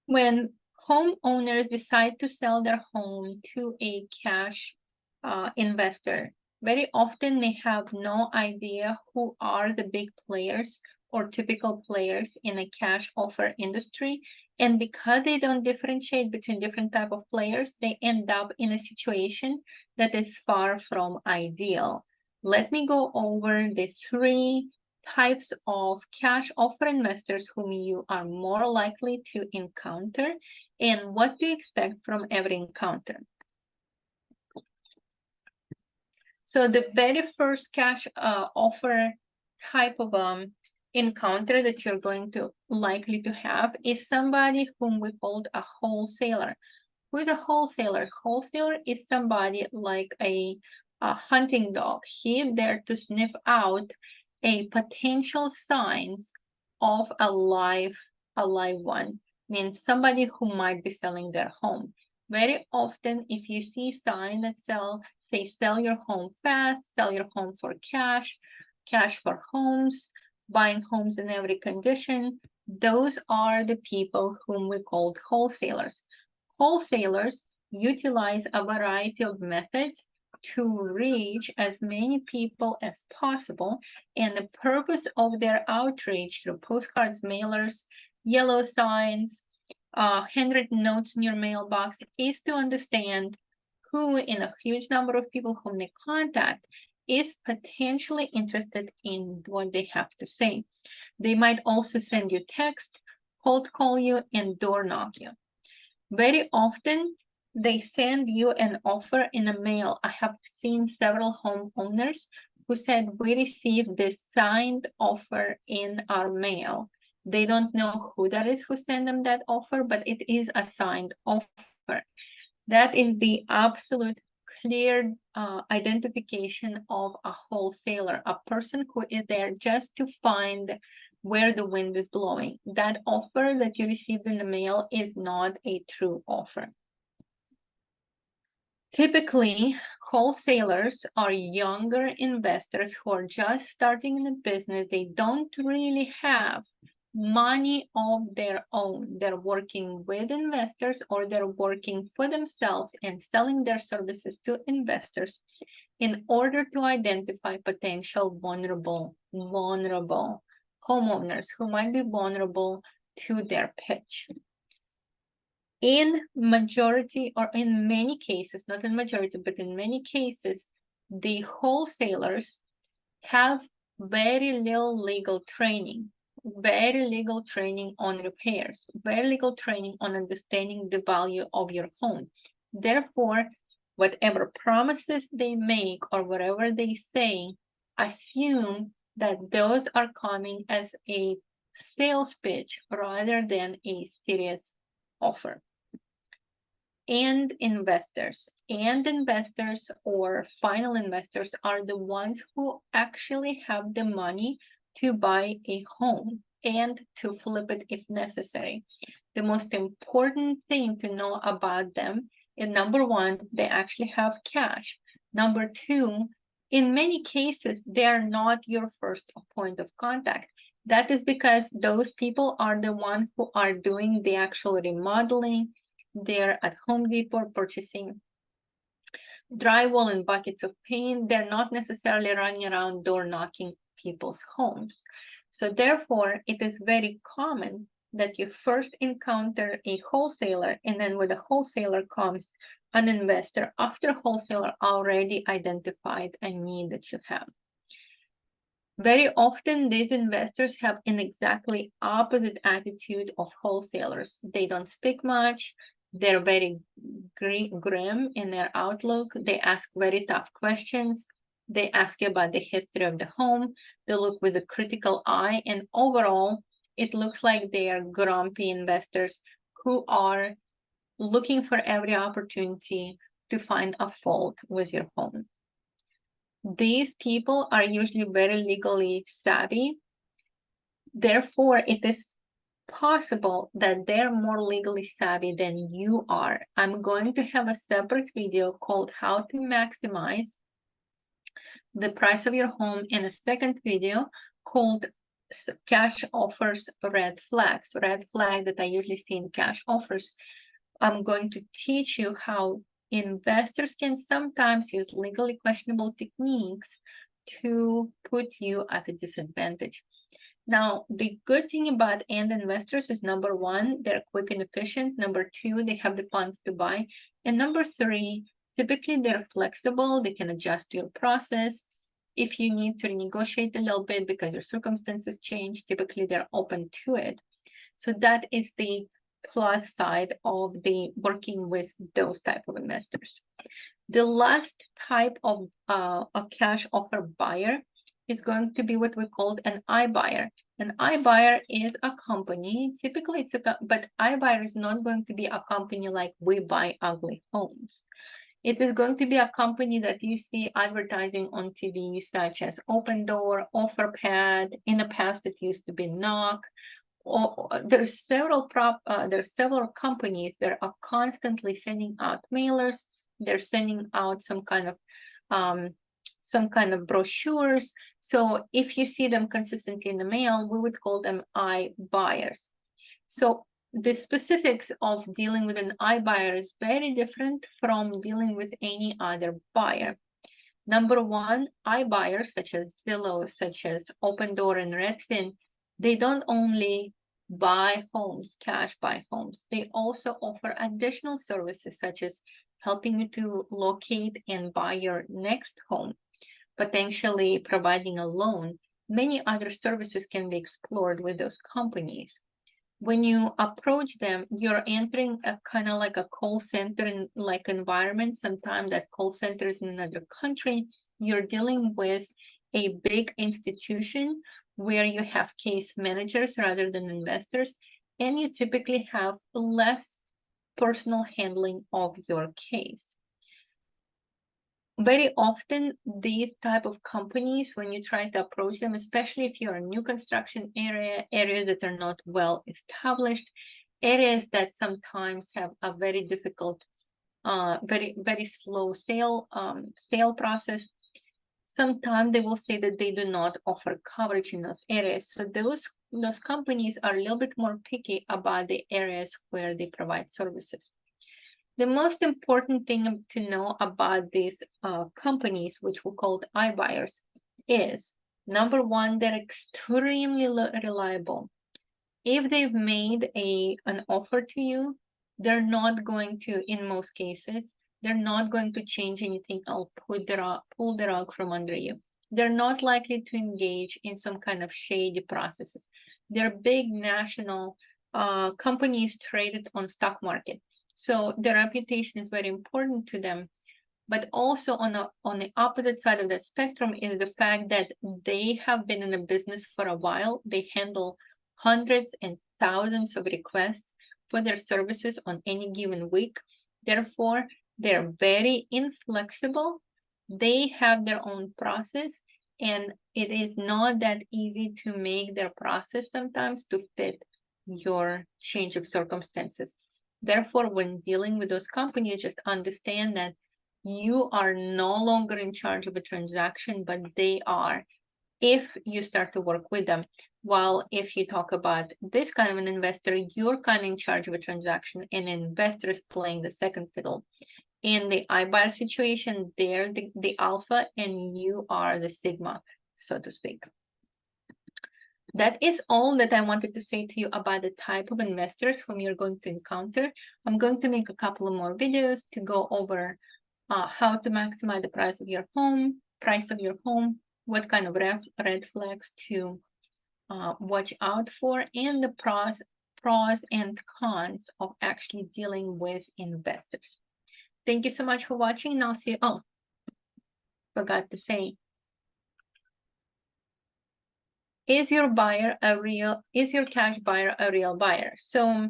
When homeowners decide to sell their home to a cash investor, very often they have no idea who are the big players or typical players in a cash offer industry. And because they don't differentiate between different type of players, they end up in a situation that is far from ideal. Let me go over the 3 types of cash offer investors whom you are more likely to encounter and what to expect from every encounter. So the very first cash offer type of encounter that you're going to likely to have is somebody whom we called a wholesaler. Who is a wholesaler? Wholesaler is somebody like a hunting dog. He's there to sniff out a potential signs of a live one, means somebody who might be selling their home. Very often, if you see signs that say sell your home fast, sell your home for cash, cash for homes, buying homes in every condition, those are the people whom we called wholesalers. Wholesalers utilize a variety of methods to reach as many people as possible, and the purpose of their outreach through postcards, mailers, yellow signs, handwritten notes in your mailbox is to understand who in a huge number of people whom they contact is potentially interested in what they have to say. They might also send you text, cold call you, and door knock you. Very often, they send you an offer in a mail. I have seen several homeowners who said, we received this signed offer in our mail. They don't know who that is who sent them that offer, but it is a signed offer. That is the absolute clear identification of a wholesaler, a person who is there just to find where the wind is blowing. That offer that you received in the mail is not a true offer. Typically, wholesalers are younger investors who are just starting in the business. They don't really have money of their own. They're working with investors or they're working for themselves and selling their services to investors in order to identify potential vulnerable homeowners who might be vulnerable to their pitch. In majority or in many cases, not in majority, but in many cases, the wholesalers have very little legal training on repairs, very little training on understanding the value of your home. Therefore, whatever promises they make or whatever they say, assume that those are coming as a sales pitch rather than a serious offer. And investors or final investors are the ones who actually have the money to buy a home and to flip it if necessary. The most important thing to know about them is, number one, they actually have cash. Number two, in many cases, they are not your first point of contact. That is because those people are the ones who are doing the actual remodeling. They're at Home Depot purchasing drywall and buckets of paint. They're not necessarily running around door knocking people's homes. So therefore, it is very common that you first encounter a wholesaler, and then with a wholesaler comes an investor after wholesaler already identified a need that you have. Very often, these investors have an exactly opposite attitude of wholesalers. They don't speak much. They're very grim in their outlook. They ask very tough questions. They ask you about the history of the home. They look with a critical eye. And overall, it looks like they are grumpy investors who are looking for every opportunity to find a fault with your home. These people are usually very legally savvy. Therefore, it is possible that they're more legally savvy than you are. I'm going to have a separate video called How to Maximize the Price of Your Home, and a second video called cash offers red flags. Red flag that I usually see in cash offers. I'm going to teach you how investors can sometimes use legally questionable techniques to put you at a disadvantage. Now, the good thing about end investors is number one, they're quick and efficient. Number two, they have the funds to buy. And number three, typically they're flexible. They can adjust your process. If you need to negotiate a little bit because your circumstances change, typically they're open to it. So that is the plus side of the working with those type of investors. The last type of a cash offer buyer is going to be what we called an iBuyer. An iBuyer is a company, typically but iBuyer is not going to be a company like We Buy Ugly Homes. It is going to be a company that you see advertising on TV, such as Open Door, OfferPad. In the past, it used to be Knock. There's several companies that are constantly sending out mailers. They're sending out some kind of brochures. So if you see them consistently in the mail, we would call them iBuyers. So the specifics of dealing with an iBuyer is very different from dealing with any other buyer. Number one, iBuyers such as Zillow, such as Open Door and Redfin, they don't only buy homes, cash buy homes. They also offer additional services such as helping you to locate and buy your next home, potentially providing a loan. Many other services can be explored with those companies. When you approach them, you're entering a kind of like a call center like environment. Sometimes that call center is in another country. You're dealing with a big institution where you have case managers rather than investors, and you typically have less personal handling of your case. Very often, these type of companies, when you try to approach them, especially if you're in new construction areas that are not well established, areas that sometimes have a very difficult, very slow sale process, sometimes they will say that they do not offer coverage in those areas. So those companies are a little bit more picky about the areas where they provide services. The most important thing to know about these companies, which we call iBuyers, is number one, they're extremely reliable. If they've made an offer to you, they're not going to, in most cases, they're not going to change anything or pull the rug from under you. They're not likely to engage in some kind of shady processes. They're big national companies traded on stock market. So their reputation is very important to them. But also on the opposite side of that spectrum is the fact that they have been in the business for a while. They handle hundreds and thousands of requests for their services on any given week. Therefore, they're very inflexible. They have their own process, and it is not that easy to make their process sometimes to fit your change of circumstances. Therefore, when dealing with those companies, just understand that you are no longer in charge of a transaction, but they are if you start to work with them. While if you talk about this kind of an investor, you're kind of in charge of a transaction and an investor is playing the second fiddle. In the iBuyer situation, they're the alpha and you are the sigma, so to speak. That is all that I wanted to say to you about the type of investors whom you're going to encounter. I'm going to make a couple of more videos to go over how to maximize the price of your home, what kind of red flags to watch out for, and the pros and cons of actually dealing with investors. Thank you so much for watching, and I'll see you. Oh, forgot to say, is your cash buyer a real buyer? So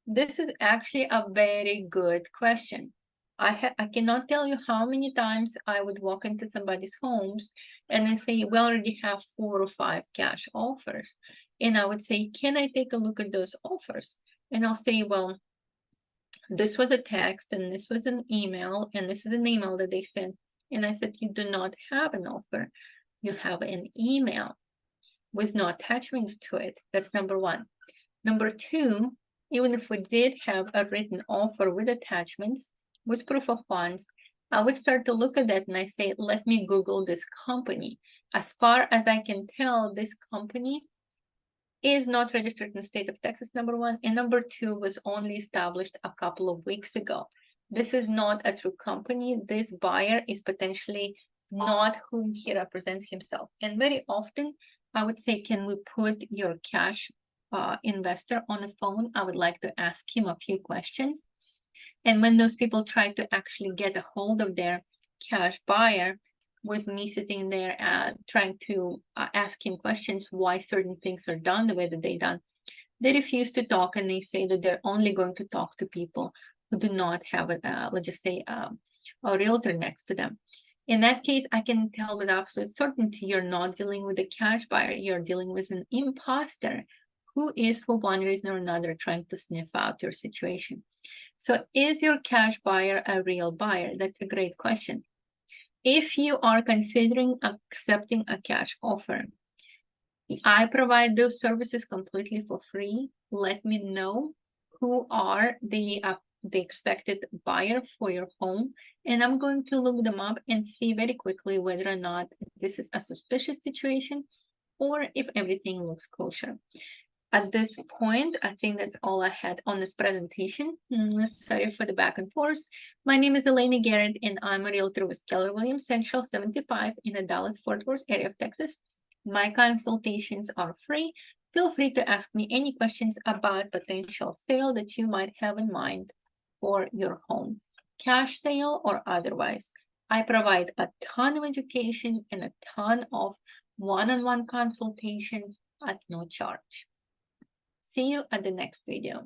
this is actually a very good question. I cannot tell you how many times I would walk into somebody's homes and they say, we already have 4 or 5 cash offers. And I would say, can I take a look at those offers? And I'll say, well, this was a text and this was an email and this is an email that they sent. And I said, you do not have an offer. You have an email. with no attachments to it. That's number one. Number two, even if we did have a written offer with attachments, with proof of funds, I would start to look at that and I say, let me Google this company. As far as I can tell, this company is not registered in the state of Texas, number one, and number two was only established a couple of weeks ago. This is not a true company. This buyer is potentially not whom he represents himself. And very often, I would say, can we put your cash investor on the phone? I would like to ask him a few questions. And when those people try to actually get a hold of their cash buyer, was me sitting there trying to ask him questions why certain things are done the way that they done. They refuse to talk and they say that they're only going to talk to people who do not have let's just say a realtor next to them. In that case, I can tell with absolute certainty you're not dealing with a cash buyer, you're dealing with an imposter who is for one reason or another trying to sniff out your situation. So is your cash buyer a real buyer? That's a great question. If you are considering accepting a cash offer, I provide those services completely for free. Let me know who are the expected buyer for your home, and I'm going to look them up and see very quickly whether or not this is a suspicious situation or if everything looks kosher. At this point, I think that's all I had on this presentation. Sorry for the back and forth. My name is Elena Garrett, and I'm a realtor with Keller Williams Central 75 in the Dallas-Fort Worth area of Texas. My consultations are free. Feel free to ask me any questions about potential sale that you might have in mind for your home, cash sale or otherwise. I provide a ton of education and a ton of one-on-one consultations at no charge. See you at the next video.